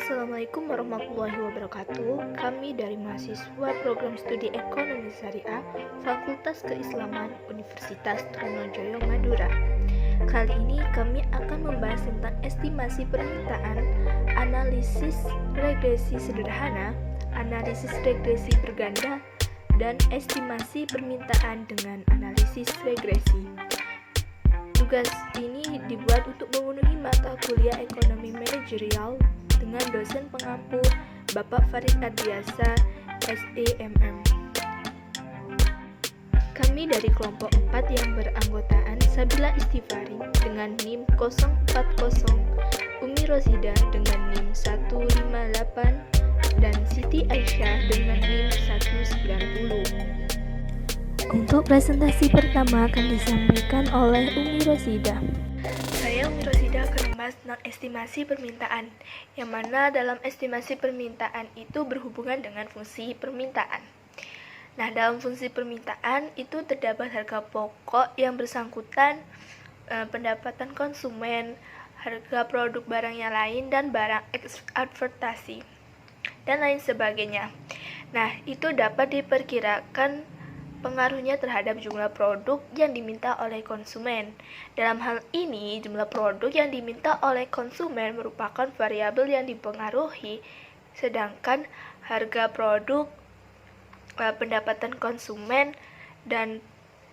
Assalamualaikum warahmatullahi wabarakatuh. Kami dari mahasiswa program studi Ekonomi Syariah Fakultas Keislaman Universitas Trunojoyo Madura. Kali ini kami akan membahas tentang estimasi permintaan, analisis regresi sederhana, analisis regresi berganda, dan estimasi permintaan dengan analisis regresi. Tugas ini dibuat untuk memenuhi mata kuliah ekonomi manajerial dengan dosen pengampu Bapak Farid Ardiasa, SEMM. Kami dari kelompok 4 yang beranggotaan Sabila Istifari dengan NIM 040, Umi Rosida dengan NIM 158, dan Siti Aisyah dengan NIM 190. Untuk presentasi pertama akan disampaikan oleh Umi Rosida. Saya Umi Rosida akan membahas tentang estimasi permintaan, yang mana dalam estimasi permintaan itu berhubungan dengan fungsi permintaan. Nah, dalam fungsi permintaan itu terdapat harga pokok yang bersangkutan, pendapatan konsumen, harga produk barang yang lain, dan barang advertasi, dan lain sebagainya. Nah, itu dapat diperkirakan pengaruhnya terhadap jumlah produk yang diminta oleh konsumen. Dalam hal ini, jumlah produk yang diminta oleh konsumen merupakan variabel yang dipengaruhi, sedangkan harga produk, pendapatan konsumen, dan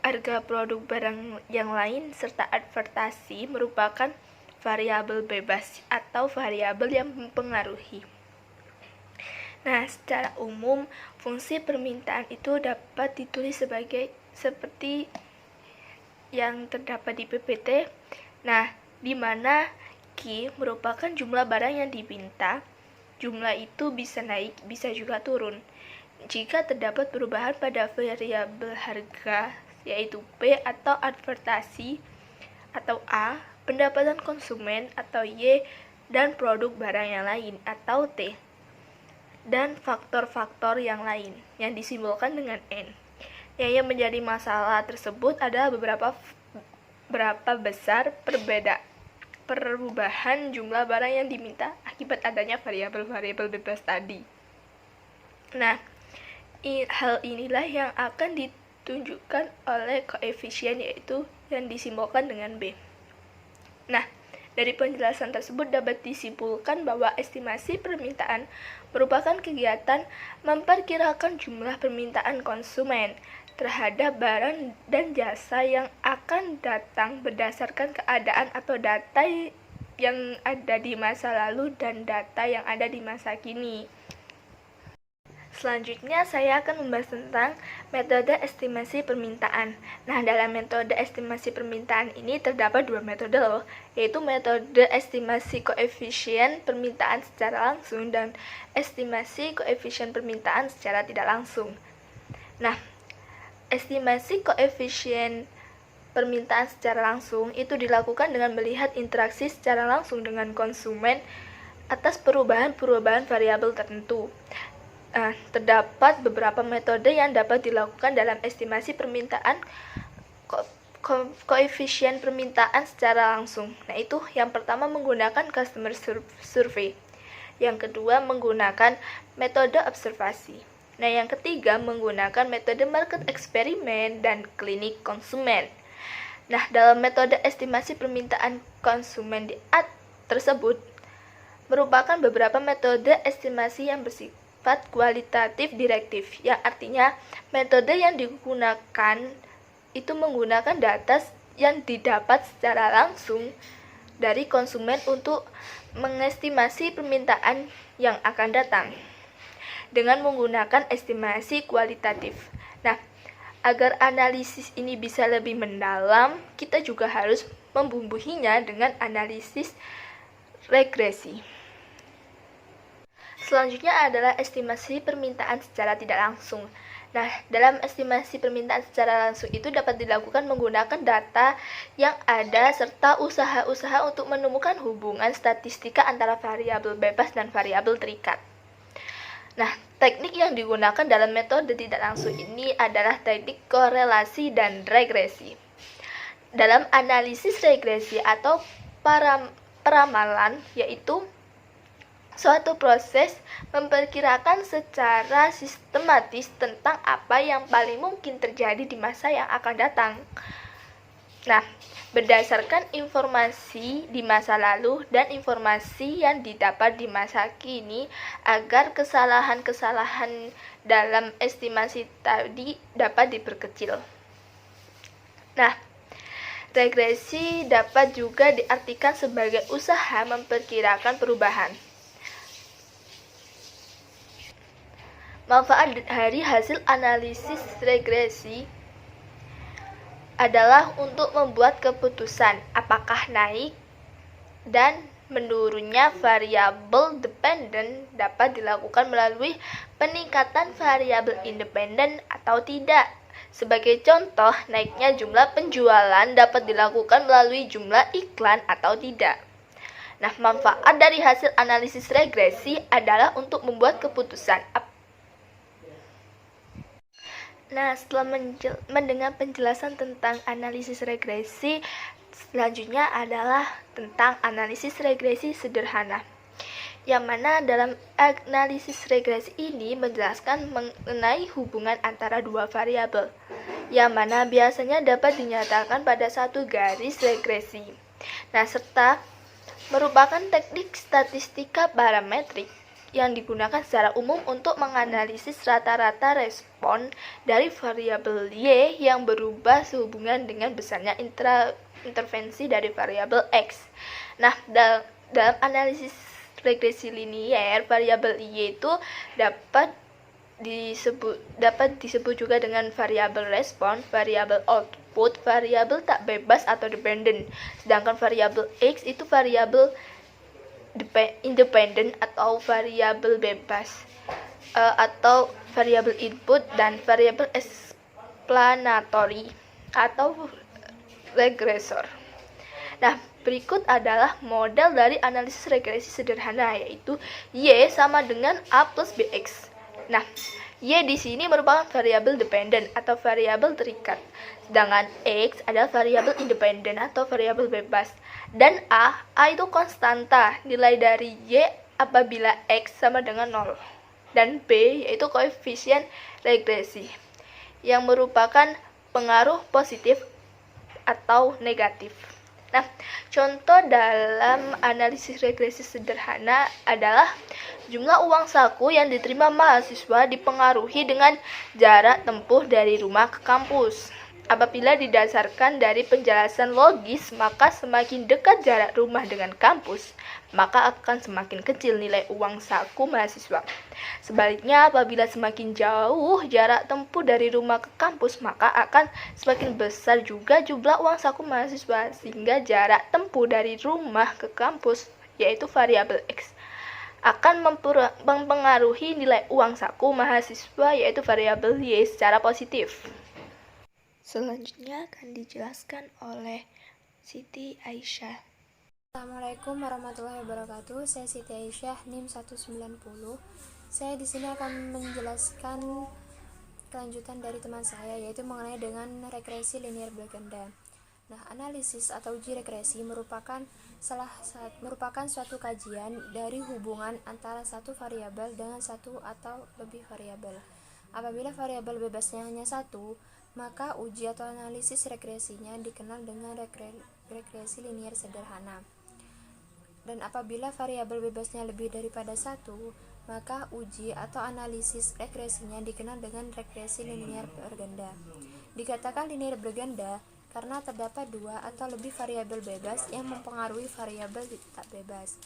harga produk barang yang lain serta advertasi merupakan variabel bebas atau variabel yang mempengaruhi. Nah, secara umum, fungsi permintaan itu dapat ditulis seperti yang terdapat di PPT. Nah, di mana Q merupakan jumlah barang yang diminta. Jumlah itu bisa naik, bisa juga turun. Jika terdapat perubahan pada variabel harga, yaitu P atau advertasi, atau A, pendapatan konsumen, atau Y, dan produk barang yang lain, atau T, dan faktor-faktor yang lain yang disimbolkan dengan N. Yang menjadi masalah tersebut adalah berapa besar perubahan jumlah barang yang diminta akibat adanya variabel-variabel bebas tadi. Nah, hal inilah yang akan ditunjukkan oleh koefisien, yaitu yang disimbolkan dengan B. Nah, dari penjelasan tersebut dapat disimpulkan bahwa estimasi permintaan merupakan kegiatan memperkirakan jumlah permintaan konsumen terhadap barang dan jasa yang akan datang berdasarkan keadaan atau data yang ada di masa lalu dan data yang ada di masa kini. Selanjutnya, saya akan membahas tentang metode estimasi permintaan. Nah, dalam metode estimasi permintaan ini terdapat dua metode loh, yaitu metode estimasi koefisien permintaan secara langsung dan estimasi koefisien permintaan secara tidak langsung. Nah, estimasi koefisien permintaan secara langsung itu dilakukan dengan melihat interaksi secara langsung dengan konsumen atas perubahan-perubahan variabel tertentu. Terdapat beberapa metode yang dapat dilakukan dalam estimasi permintaan koefisien permintaan secara langsung. Nah, itu yang pertama menggunakan customer survey. Yang kedua menggunakan metode observasi. Nah, yang ketiga menggunakan metode market eksperimen dan klinik konsumen. Nah, dalam metode estimasi permintaan konsumen tersebut merupakan beberapa metode estimasi yang bersifat kualitatif direktif, yang artinya metode yang digunakan itu menggunakan data yang didapat secara langsung dari konsumen untuk mengestimasi permintaan yang akan datang dengan menggunakan estimasi kualitatif. Nah, agar analisis ini bisa lebih mendalam, kita juga harus membumbuhinya dengan analisis regresi. Selanjutnya adalah estimasi permintaan secara tidak langsung. Nah, dalam estimasi permintaan secara langsung itu dapat dilakukan menggunakan data yang ada serta usaha-usaha untuk menemukan hubungan statistika antara variabel bebas dan variabel terikat. Nah, teknik yang digunakan dalam metode tidak langsung ini adalah teknik korelasi dan regresi. Dalam analisis regresi atau peramalan, yaitu Suatu proses memperkirakan secara sistematis tentang apa yang paling mungkin terjadi di masa yang akan datang. Nah, berdasarkan informasi di masa lalu dan informasi yang didapat di masa kini agar kesalahan-kesalahan dalam estimasi tadi dapat diperkecil. Nah, regresi dapat juga diartikan sebagai usaha memperkirakan perubahan. Manfaat dari hasil analisis regresi adalah untuk membuat keputusan apakah naik dan menurunnya variabel dependen dapat dilakukan melalui peningkatan variabel independen atau tidak. Sebagai contoh, naiknya jumlah penjualan dapat dilakukan melalui jumlah iklan atau tidak. Nah, manfaat dari hasil analisis regresi adalah untuk membuat keputusan. Nah, setelah mendengar penjelasan tentang analisis regresi, selanjutnya adalah tentang analisis regresi sederhana. Yang mana dalam analisis regresi ini menjelaskan mengenai hubungan antara dua variabel, yang mana biasanya dapat dinyatakan pada satu garis regresi. Nah, serta merupakan teknik statistika parametrik yang digunakan secara umum untuk menganalisis rata-rata respon dari variabel Y yang berubah sehubungan dengan besarnya intervensi dari variabel X. Nah, dalam analisis regresi linier, variabel Y itu dapat disebut juga dengan variabel respon, variabel output, variabel tak bebas atau dependent. Sedangkan variabel X itu variabel independen atau variabel bebas, atau variabel input dan variabel explanatory atau regresor. Nah, berikut adalah model dari analisis regresi sederhana, yaitu Y sama dengan A plus BX. Nah, Y di sini merupakan variabel dependen atau variabel terikat, sedangkan X adalah variabel independen atau variabel bebas. Dan A itu konstanta, nilai dari Y apabila X sama dengan 0. Dan B yaitu koefisien regresi, yang merupakan pengaruh positif atau negatif. Nah, contoh dalam analisis regresi sederhana adalah jumlah uang saku yang diterima mahasiswa dipengaruhi dengan jarak tempuh dari rumah ke kampus. Apabila didasarkan dari penjelasan logis, maka semakin dekat jarak rumah dengan kampus, maka akan semakin kecil nilai uang saku mahasiswa. Sebaliknya, apabila semakin jauh jarak tempuh dari rumah ke kampus, maka akan semakin besar juga jumlah uang saku mahasiswa, sehingga jarak tempuh dari rumah ke kampus, yaitu variabel X, akan mempengaruhi nilai uang saku mahasiswa, yaitu variabel Y, secara positif. Selanjutnya akan dijelaskan oleh Siti Aisyah. Assalamualaikum warahmatullahi wabarakatuh. Saya Siti Aisyah, NIM 190. Saya di sini akan menjelaskan kelanjutan dari teman saya, yaitu mengenai dengan regresi linear berganda. Nah, analisis atau uji regresi merupakan suatu kajian dari hubungan antara satu variabel dengan satu atau lebih variabel. Apabila variabel bebasnya hanya satu, maka uji atau analisis regresinya dikenal dengan regresi linear sederhana. Dan apabila variabel bebasnya lebih daripada satu, maka uji atau analisis regresinya dikenal dengan regresi linear berganda. Dikatakan linear berganda karena terdapat dua atau lebih variabel bebas yang mempengaruhi variabel tak bebas.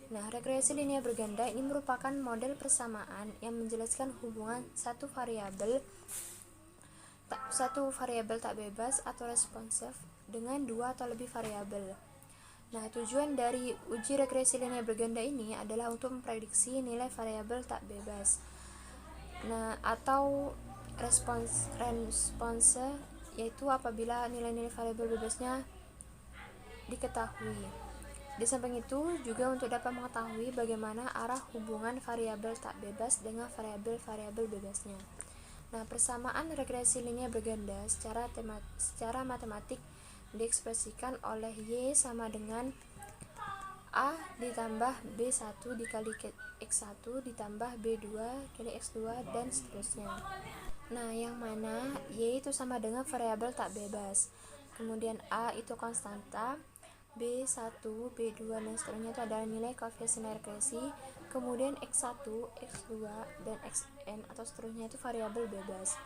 Nah, regresi linear berganda ini merupakan model persamaan yang menjelaskan hubungan satu variabel tak bebas atau responsif dengan dua atau lebih variabel. Nah, tujuan dari uji regresi linear berganda ini adalah untuk memprediksi nilai variabel tak bebas. Nah, atau response, yaitu apabila nilai-nilai variabel bebasnya diketahui. Di samping itu juga untuk dapat mengetahui bagaimana arah hubungan variabel tak bebas dengan variabel bebasnya. Nah, persamaan regresi linear berganda secara matematik diekspresikan oleh Y sama dengan A ditambah B1 dikali X1 ditambah B2 kali X2 dan seterusnya. Nah, yang mana Y itu sama dengan variabel tak bebas. Kemudian A itu konstanta, B1, B2 dan seterusnya itu adalah nilai koefisien regresi. Kemudian X1, X2 dan Xn atau seterusnya itu variabel bebas.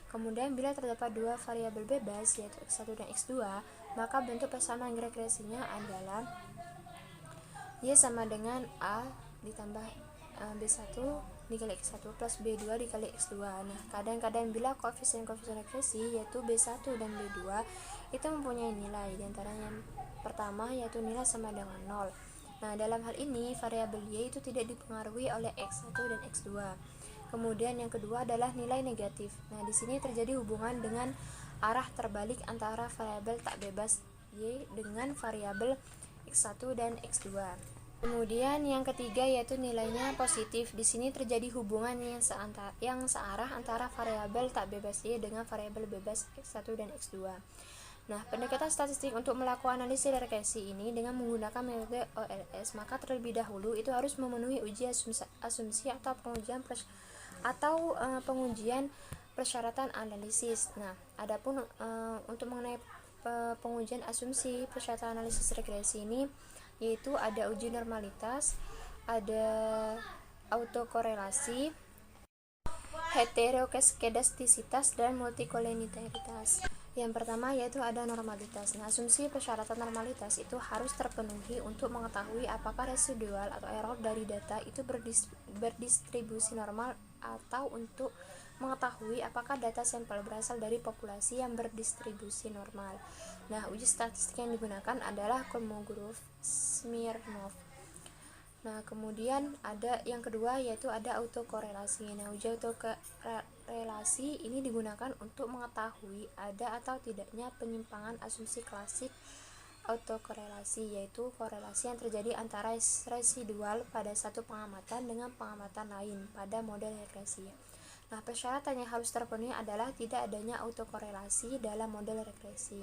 Kemudian bila terdapat dua variabel bebas yaitu X1 dan X2, maka bentuk persamaan regresinya adalah Y sama dengan A ditambah B1 dikali X1 plus B2 dikali X2. Nah, kadang-kadang bila koefisien-koefisien regresi yaitu B1 dan B2 itu mempunyai nilai, diantaranya yang pertama yaitu nilai sama dengan 0. Nah, dalam hal ini variabel Y itu tidak dipengaruhi oleh X1 dan X2. Kemudian yang kedua adalah nilai negatif. Nah, di sini terjadi hubungan dengan arah terbalik antara variabel tak bebas Y dengan variabel X1 dan X2. Kemudian yang ketiga yaitu nilainya positif. Di sini terjadi hubungan yang searah antara variabel tak bebas Y dengan variabel bebas X1 dan X2. Nah, pendekatan statistik untuk melakukan analisis regresi ini dengan menggunakan metode OLS, maka terlebih dahulu itu harus memenuhi uji asumsi atau pengujian persyaratan analisis. Nah, adapun untuk mengenai pengujian asumsi persyaratan analisis regresi ini yaitu ada uji normalitas, ada autokorelasi, heteroskedastisitas dan multikoliniaritas. Yang pertama yaitu ada normalitas. Nah, asumsi persyaratan normalitas itu harus terpenuhi untuk mengetahui apakah residual atau error dari data itu berdistribusi normal atau untuk mengetahui apakah data sampel berasal dari populasi yang berdistribusi normal. Nah, uji statistik yang digunakan adalah Kolmogorov-Smirnov. Nah, kemudian ada yang kedua yaitu ada autokorelasi. Nah, uji autokorelasi ini digunakan untuk mengetahui ada atau tidaknya penyimpangan asumsi klasik autokorelasi, yaitu korelasi yang terjadi antara residual pada satu pengamatan dengan pengamatan lain pada model regresi. Nah, persyaratan yang harus terpenuhi adalah tidak adanya autokorelasi dalam model regresi.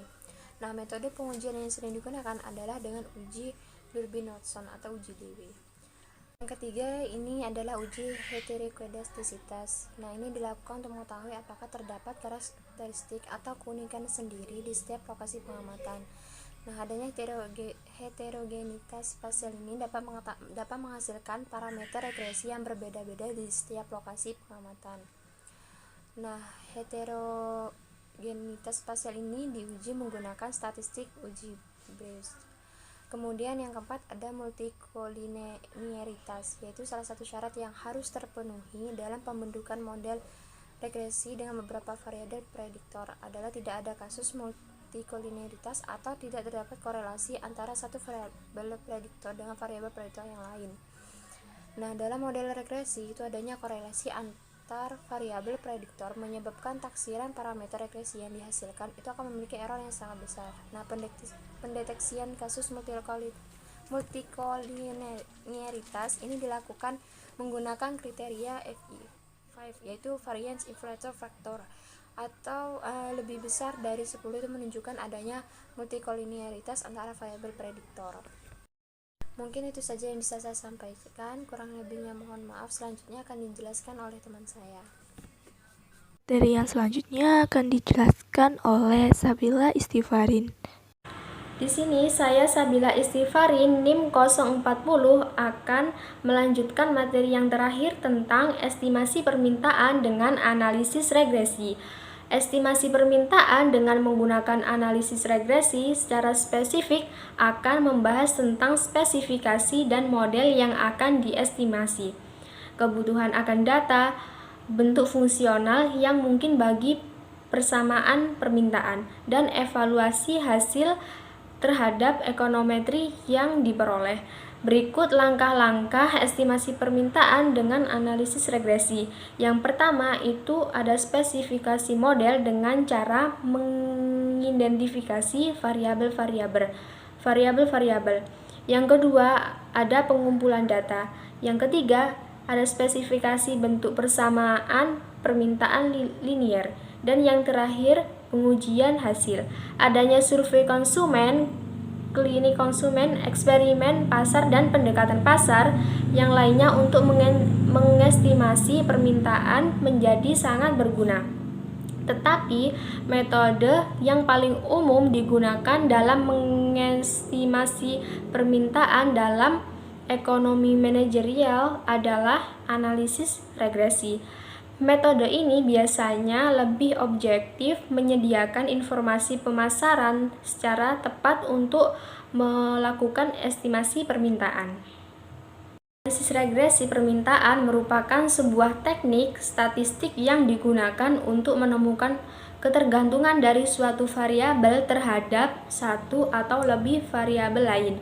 Nah, metode pengujian yang sering digunakan adalah dengan uji Durbin-Watson atau uji Dewey. Yang ketiga ini adalah uji heteroskedastisitas. Nah, ini dilakukan untuk mengetahui apakah terdapat karakteristik atau keunikan sendiri di setiap lokasi pengamatan. Nah, adanya heterogenitas spasial ini dapat menghasilkan parameter regresi yang berbeda-beda di setiap lokasi pengamatan. Nah, heterogenitas spasial ini diuji menggunakan statistik uji Bayes. Kemudian yang keempat ada multikoliniaritas, yaitu salah satu syarat yang harus terpenuhi dalam pembentukan model regresi dengan beberapa variabel prediktor adalah tidak ada kasus multikoliniaritas atau tidak terdapat korelasi antara satu variabel prediktor dengan variabel prediktor yang lain. Nah, dalam model regresi itu adanya korelasi antar variabel prediktor menyebabkan taksiran parameter regresi yang dihasilkan itu akan memiliki error yang sangat besar. Nah, pendeteksian kasus multikoliniaritas ini dilakukan menggunakan kriteria FI5 yaitu variance inflator factor atau lebih besar dari 10 itu menunjukkan adanya multikoliniaritas antara variabel prediktor. Mungkin itu saja yang bisa saya sampaikan, kurang lebihnya mohon maaf. Selanjutnya akan dijelaskan oleh teman saya. Dari yang selanjutnya akan dijelaskan oleh Sabila Istifarin. Di sini saya Sabila Istifarin NIM 040 akan melanjutkan materi yang terakhir tentang estimasi permintaan dengan analisis regresi. Estimasi permintaan dengan menggunakan analisis regresi secara spesifik akan membahas tentang spesifikasi dan model yang akan diestimasi, kebutuhan akan data, bentuk fungsional yang mungkin bagi persamaan permintaan, dan evaluasi hasil terhadap ekonometri yang diperoleh. Berikut langkah-langkah estimasi permintaan dengan analisis regresi. Yang pertama itu ada spesifikasi model dengan cara mengidentifikasi variabel-variabel. Yang kedua ada pengumpulan data. Yang ketiga ada spesifikasi bentuk persamaan permintaan linier. Dan yang terakhir pengujian hasil. Adanya survei konsumen, klinik konsumen, eksperimen pasar, dan pendekatan pasar yang lainnya untuk mengestimasi permintaan menjadi sangat berguna. Tetapi metode yang paling umum digunakan dalam mengestimasi permintaan dalam ekonomi manajerial adalah analisis regresi. Metode ini biasanya lebih objektif, menyediakan informasi pemasaran secara tepat untuk melakukan estimasi permintaan. Analisis regresi permintaan merupakan sebuah teknik statistik yang digunakan untuk menemukan ketergantungan dari suatu variabel terhadap satu atau lebih variabel lain.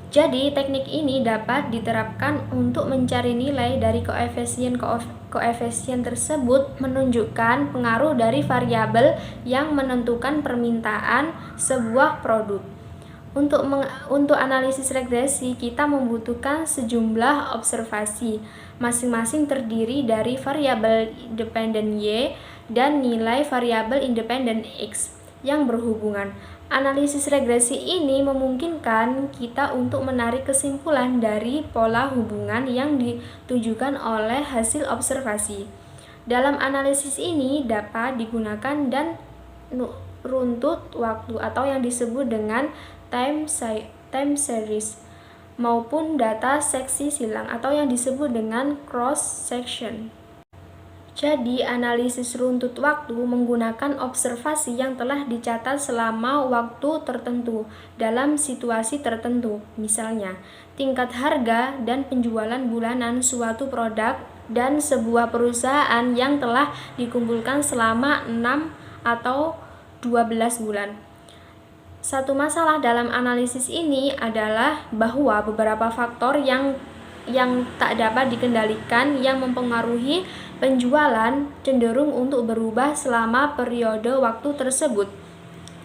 Jadi, teknik ini dapat diterapkan untuk mencari nilai dari koefisien tersebut menunjukkan pengaruh dari variabel yang menentukan permintaan sebuah produk. Untuk analisis regresi, kita membutuhkan sejumlah observasi, masing-masing terdiri dari variabel dependen Y dan nilai variabel independen X yang berhubungan. Analisis regresi ini memungkinkan kita untuk menarik kesimpulan dari pola hubungan yang ditujukan oleh hasil observasi. Dalam analisis ini dapat digunakan dan runtut waktu atau yang disebut dengan time series maupun data seksi silang atau yang disebut dengan cross section. Jadi, analisis runtut waktu menggunakan observasi yang telah dicatat selama waktu tertentu dalam situasi tertentu. Misalnya, tingkat harga dan penjualan bulanan suatu produk dan sebuah perusahaan yang telah dikumpulkan selama 6 atau 12 bulan. Satu masalah dalam analisis ini adalah bahwa beberapa faktor yang tak dapat dikendalikan yang mempengaruhi penjualan cenderung untuk berubah selama periode waktu tersebut,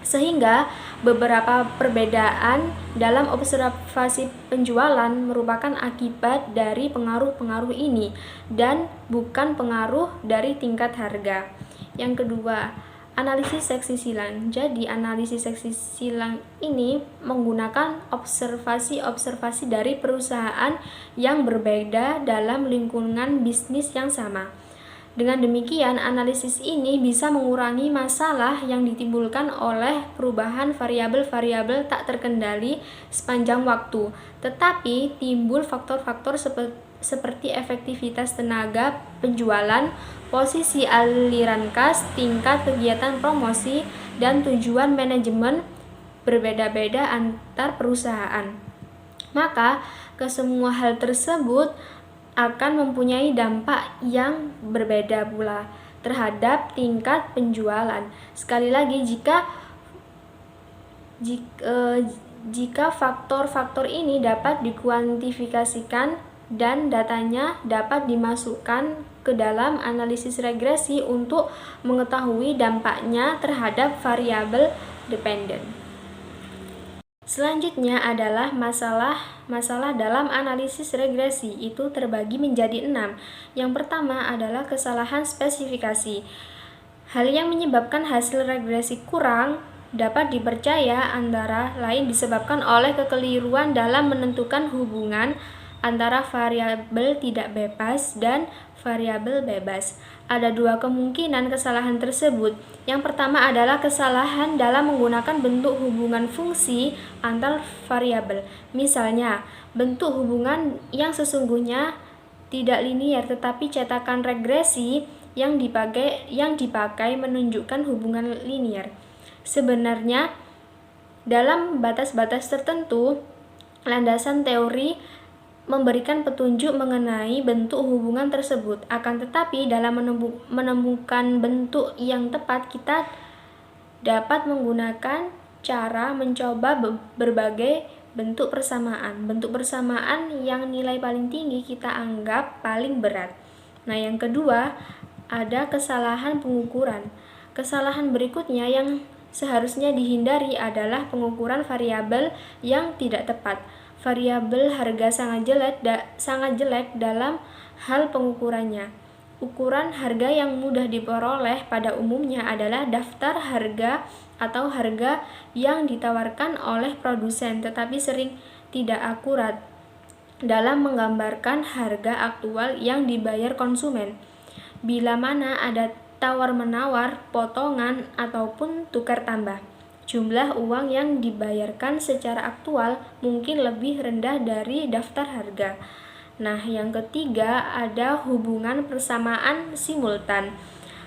sehingga beberapa perbedaan dalam observasi penjualan merupakan akibat dari pengaruh-pengaruh ini dan bukan pengaruh dari tingkat harga. Yang kedua, analisis seksi silang. Jadi, analisis seksi silang ini menggunakan observasi-observasi dari perusahaan yang berbeda dalam lingkungan bisnis yang sama. Dengan demikian, analisis ini bisa mengurangi masalah yang ditimbulkan oleh perubahan variabel-variabel tak terkendali sepanjang waktu, tetapi timbul faktor-faktor seperti efektivitas tenaga penjualan, posisi aliran kas, tingkat kegiatan promosi, dan tujuan manajemen berbeda-beda antar perusahaan. Maka, kesemua hal tersebut akan mempunyai dampak yang berbeda pula terhadap tingkat penjualan. Sekali lagi, jika faktor-faktor ini dapat dikuantifikasikan dan datanya dapat dimasukkan ke dalam analisis regresi untuk mengetahui dampaknya terhadap variabel dependen. Selanjutnya adalah masalah dalam analisis regresi, itu terbagi menjadi 6. Yang pertama adalah kesalahan spesifikasi. Hal yang menyebabkan hasil regresi kurang dapat dipercaya antara lain disebabkan oleh kekeliruan dalam menentukan hubungan antara variabel tidak bebas dan variabel bebas. Ada dua kemungkinan kesalahan tersebut. Yang pertama adalah kesalahan dalam menggunakan bentuk hubungan fungsi antar variabel. Misalnya, bentuk hubungan yang sesungguhnya tidak linier, tetapi cetakan regresi yang dipakai menunjukkan hubungan linier. Sebenarnya, dalam batas-batas tertentu, landasan teori memberikan petunjuk mengenai bentuk hubungan tersebut. Akan tetapi, dalam menemukan bentuk yang tepat, kita dapat menggunakan cara mencoba berbagai bentuk persamaan. Bentuk persamaan yang nilai paling tinggi kita anggap paling berat. Nah, yang kedua, ada kesalahan pengukuran. Kesalahan berikutnya yang seharusnya dihindari adalah pengukuran variabel yang tidak tepat. Variabel harga sangat jelek dalam hal pengukurannya. Ukuran harga yang mudah diperoleh pada umumnya adalah daftar harga atau harga yang ditawarkan oleh produsen, tetapi sering tidak akurat dalam menggambarkan harga aktual yang dibayar konsumen. Bila mana ada tawar-menawar, potongan, ataupun tukar tambah, jumlah uang yang dibayarkan secara aktual mungkin lebih rendah dari daftar harga. Nah, yang ketiga ada hubungan persamaan simultan.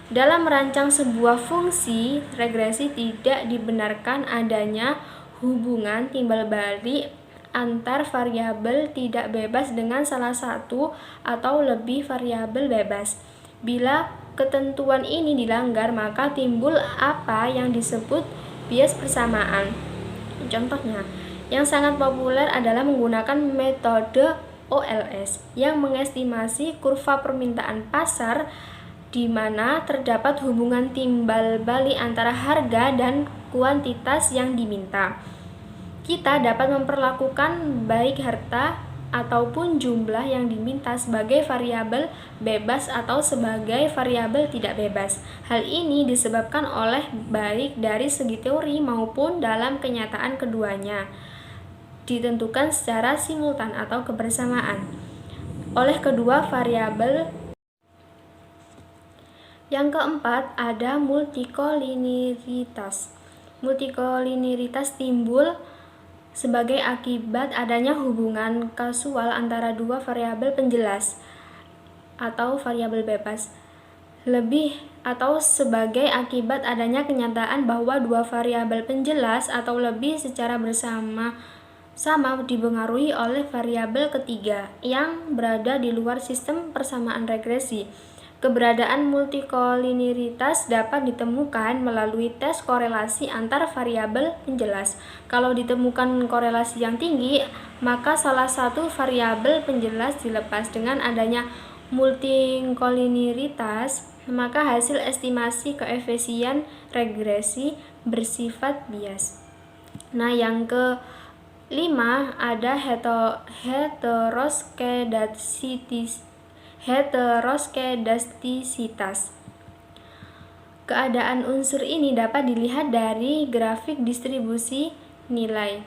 Dalam merancang sebuah fungsi regresi tidak dibenarkan adanya hubungan timbal balik antar variabel tidak bebas dengan salah satu atau lebih variabel bebas. Bila ketentuan ini dilanggar, maka timbul apa yang disebut bias persamaan. Contohnya, yang sangat populer adalah menggunakan metode OLS yang mengestimasi kurva permintaan pasar di mana terdapat hubungan timbal balik antara harga dan kuantitas yang diminta. Kita dapat memperlakukan baik harta ataupun jumlah yang diminta sebagai variabel bebas atau sebagai variabel tidak bebas. Hal ini disebabkan oleh baik dari segi teori maupun dalam kenyataan keduanya ditentukan secara simultan atau kebersamaan oleh kedua variabel. Yang keempat ada multikoliniaritas. Multikoliniaritas timbul sebagai akibat adanya hubungan kausal antara dua variabel penjelas atau variabel bebas. Lebih atau sebagai akibat adanya kenyataan bahwa dua variabel penjelas atau lebih secara bersama-sama dipengaruhi oleh variabel ketiga yang berada di luar sistem persamaan regresi. Keberadaan multikoliniaritas dapat ditemukan melalui tes korelasi antar variabel penjelas. Kalau ditemukan korelasi yang tinggi, maka salah satu variabel penjelas dilepas. Dengan adanya multikoliniaritas, maka hasil estimasi koefisien regresi bersifat bias. Nah, yang kelima ada heteroskedastisitas. Keadaan unsur ini dapat dilihat dari grafik distribusi nilai.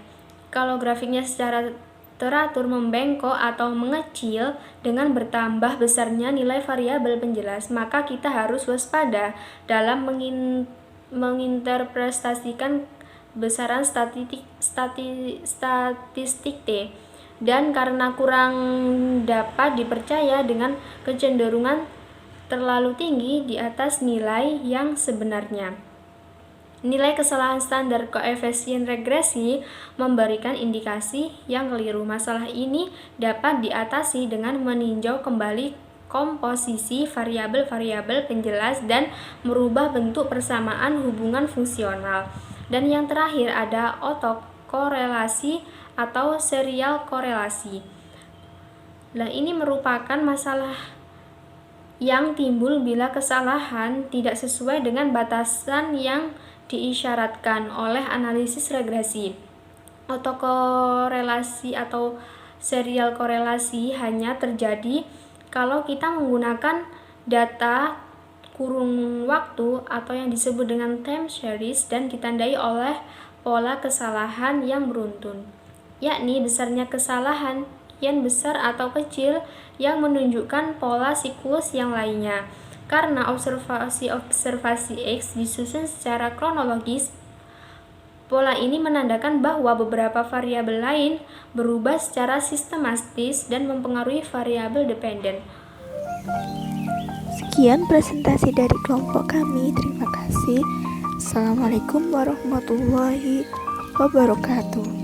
Kalau grafiknya secara teratur membengkok atau mengecil dengan bertambah besarnya nilai variabel penjelas, maka kita harus waspada dalam menginterpretasikan besaran statistik T. Dan karena kurang dapat dipercaya dengan kecenderungan terlalu tinggi di atas nilai yang sebenarnya. Nilai kesalahan standar koefisien regresi memberikan indikasi yang keliru. Masalah ini dapat diatasi dengan meninjau kembali komposisi variabel-variabel penjelas dan merubah bentuk persamaan hubungan fungsional. Dan yang terakhir ada autokorelasi atau serial korelasi. Nah, ini merupakan masalah yang timbul bila kesalahan tidak sesuai dengan batasan yang diisyaratkan oleh analisis regresi. Autokorelasi atau serial korelasi hanya terjadi kalau kita menggunakan data kurun waktu atau yang disebut dengan time series dan ditandai oleh pola kesalahan yang beruntun, yakni besarnya kesalahan yang besar atau kecil yang menunjukkan pola siklus yang lainnya. Karena observasi X disusun secara kronologis, pola ini menandakan bahwa beberapa variabel lain berubah secara sistematis dan mempengaruhi variabel dependen. Sekian presentasi dari kelompok kami. Terima kasih. Assalamualaikum warahmatullahi wabarakatuh.